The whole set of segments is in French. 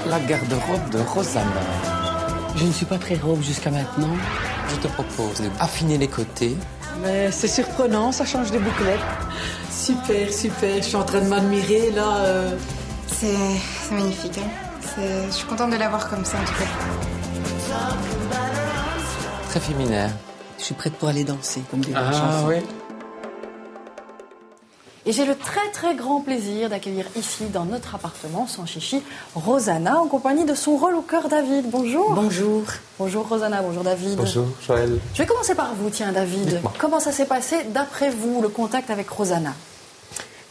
La garde-robe de Rosanna. Je ne suis pas très robe jusqu'à maintenant. Je te propose d'affiner les côtés. Mais c'est surprenant, ça change des bouclettes. Super, super. Je suis en train de m'admirer, là. C'est magnifique. Hein. Je suis contente de l'avoir comme ça, en tout cas. Très féminin. Je suis prête pour aller danser, comme dit la Ah chanson. oui. Et j'ai le très très grand plaisir d'accueillir ici, dans notre appartement, sans chichi, Rosanna, en compagnie de son relooker David. Bonjour. Bonjour. Bonjour Rosanna, bonjour David. Bonjour Joël. Je vais commencer par vous, tiens David. Dites-moi. Comment ça s'est passé, d'après vous, le contact avec Rosanna?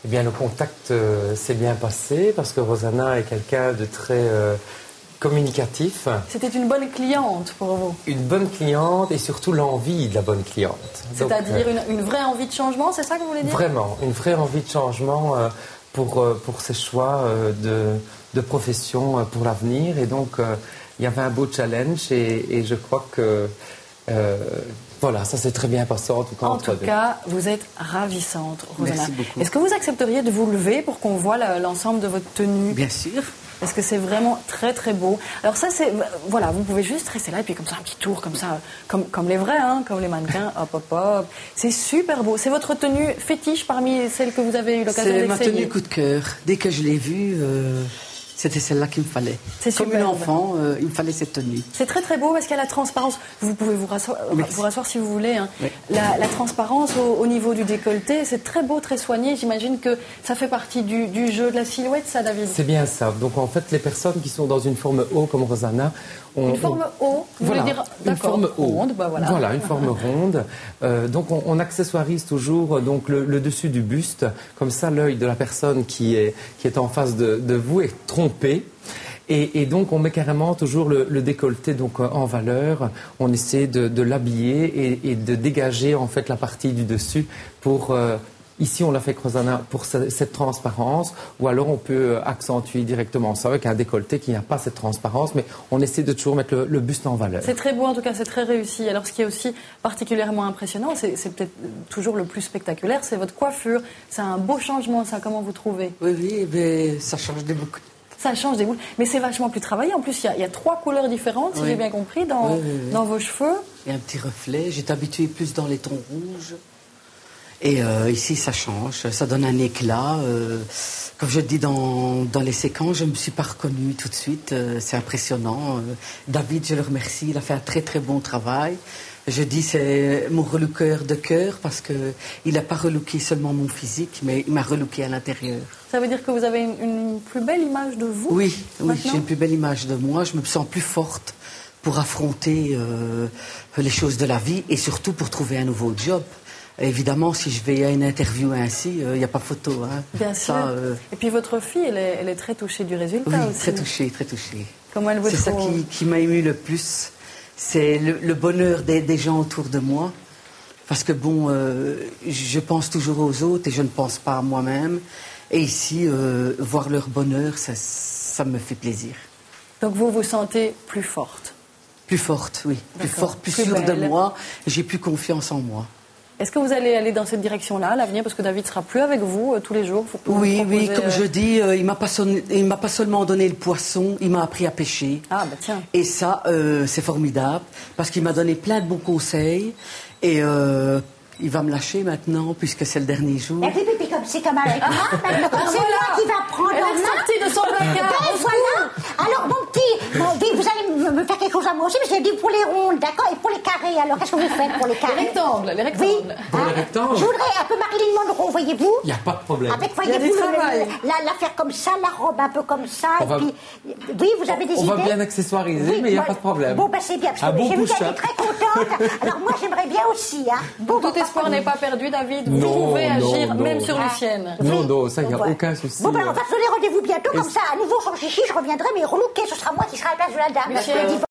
Eh bien, le contact s'est bien passé parce que Rosanna est quelqu'un de très communicatif. C'était une bonne cliente pour vous? Une bonne cliente et surtout l'envie de la bonne cliente. C'est-à-dire une vraie envie de changement, c'est ça que vous voulez dire? Vraiment, une vraie envie de changement pour ses choix de profession pour l'avenir. Et donc, il y avait un beau challenge et je crois que... voilà, ça s'est très bien passé en tout cas. En tout cas, vous êtes ravissante, Rosanna. Merci beaucoup. Est-ce que vous accepteriez de vous lever pour qu'on voit l'ensemble de votre tenue? Bien sûr. Parce que c'est vraiment très très beau. Alors ça c'est, voilà, vous pouvez juste rester là et puis comme ça un petit tour comme ça, comme les vrais, hein, comme les mannequins, hop hop hop. C'est super beau. C'est votre tenue fétiche parmi celles que vous avez eu l'occasion C'est d'essayer? ma tenue coup de cœur. Dès que je l'ai vue, c'était celle-là qu'il me fallait. C'est Comme une superbe. enfant, il me fallait cette tenue. C'est très très beau parce qu'il y a la transparence. Vous pouvez vous rasseoir si vous voulez. Hein. Oui. La transparence au niveau du décolleté, c'est très beau, très soigné. J'imagine que ça fait partie du jeu de la silhouette, ça, David? C'est bien ça. Donc en fait, les personnes qui sont dans une forme O comme Rosanna... Une forme O, vous voilà, voulez dire une d'accord, forme O. ronde, bah voilà. Voilà, une forme ronde. Donc on accessoirise toujours donc le dessus du buste, comme ça l'œil de la personne qui est en face de vous est trompé. Et donc on met carrément toujours le décolleté donc en valeur. On essaie de l'habiller et de dégager en fait la partie du dessus pour ici, on l'a fait avec Rosanna pour cette transparence, ou alors on peut accentuer directement ça avec un décolleté qui n'a pas cette transparence, mais on essaie de toujours mettre le buste en valeur. C'est très beau, en tout cas, c'est très réussi. Alors, ce qui est aussi particulièrement impressionnant, c'est peut-être toujours le plus spectaculaire, c'est votre coiffure. C'est un beau changement, ça, comment vous trouvez? Oui, oui, mais ça change des boucles. Ça change des boucles, mais c'est vachement plus travaillé. En plus, il y a 3 couleurs différentes, si Oui. j'ai bien compris, dans, Oui. dans vos cheveux. Et un petit reflet. J'étais habituée plus dans les tons rouges. Et ici, ça change. Ça donne un éclat. Comme je dis dans les séquences, je ne me suis pas reconnue tout de suite. C'est impressionnant. David, je le remercie. Il a fait un très, très bon travail. Je dis c'est mon relooker de cœur parce qu'il n'a pas relooké seulement mon physique, mais il m'a relooké à l'intérieur. Ça veut dire que vous avez une plus belle image de vous? Oui, maintenant j'ai une plus belle image de moi. Je me sens plus forte pour affronter les choses de la vie et surtout pour trouver un nouveau job. Évidemment, si je vais à une interview ainsi, il n'y a pas photo. Hein. Bien sûr. Ça, Et puis votre fille, elle est très touchée du résultat oui, aussi. très touchée, très touchée. Comment elle vous C'est ça trouve? qui m'a ému le plus. C'est le bonheur des gens autour de moi. Parce que bon, je pense toujours aux autres et je ne pense pas à moi-même. Et ici, voir leur bonheur, ça me fait plaisir. Donc vous vous sentez plus forte? Plus forte, oui. Plus D'accord. forte, plus Plus sûre de belle. moi. J'ai plus confiance en moi. Est-ce que vous allez aller dans cette direction-là à l'avenir? Parce que David sera plus avec vous tous les jours. Oui, comme je dis, il m'a pas seulement donné le poisson, il m'a appris à pêcher. Ah, bah tiens. Et ça, c'est formidable, parce qu'il m'a donné plein de bons conseils. Et il va me lâcher maintenant, puisque c'est le dernier jour. Et puis, c'est comme avec moi, maintenant, comme c'est moi qui va prendre Elle en est main. sortie de son placard. Ben, voilà. Alors, mon petit, vous allez me faire quelque chose à moi aussi, mais j'ai dit pour les rondes, d'accord? Et pour les carrés, alors, qu'est-ce que vous faites pour les Les carrés? rectangles, les Oui. rectangles. Pour les rectangles. Je voudrais un peu Marilyn Monroe, voyez-vous? Il n'y a pas de problème. Avec, Il y a du voyez-vous, travail. la faire comme ça, la robe un peu comme ça, On et va- puis... Oui, vous avez des On idées? va bien accessoiriser, Oui, mais il n'y a moi- pas de problème. Bon, ben c'est bien, parce Un que bon j'ai vu qu'elle push-up. est très contente. Alors, moi, j'aimerais bien aussi, hein. Bon, Tout espoir n'est pas perdu, David. Vous Non, pouvez non, agir non. même sur les siennes. Non, Oui. non, ça, il n'y a Donc, voilà. aucun souci. Bon, ben, on va se donner rendez-vous bientôt, comme ça, à nouveau, sans chichi, je reviendrai, mais relooké, ce sera moi qui sera à la place de la dame. Michel. Parce que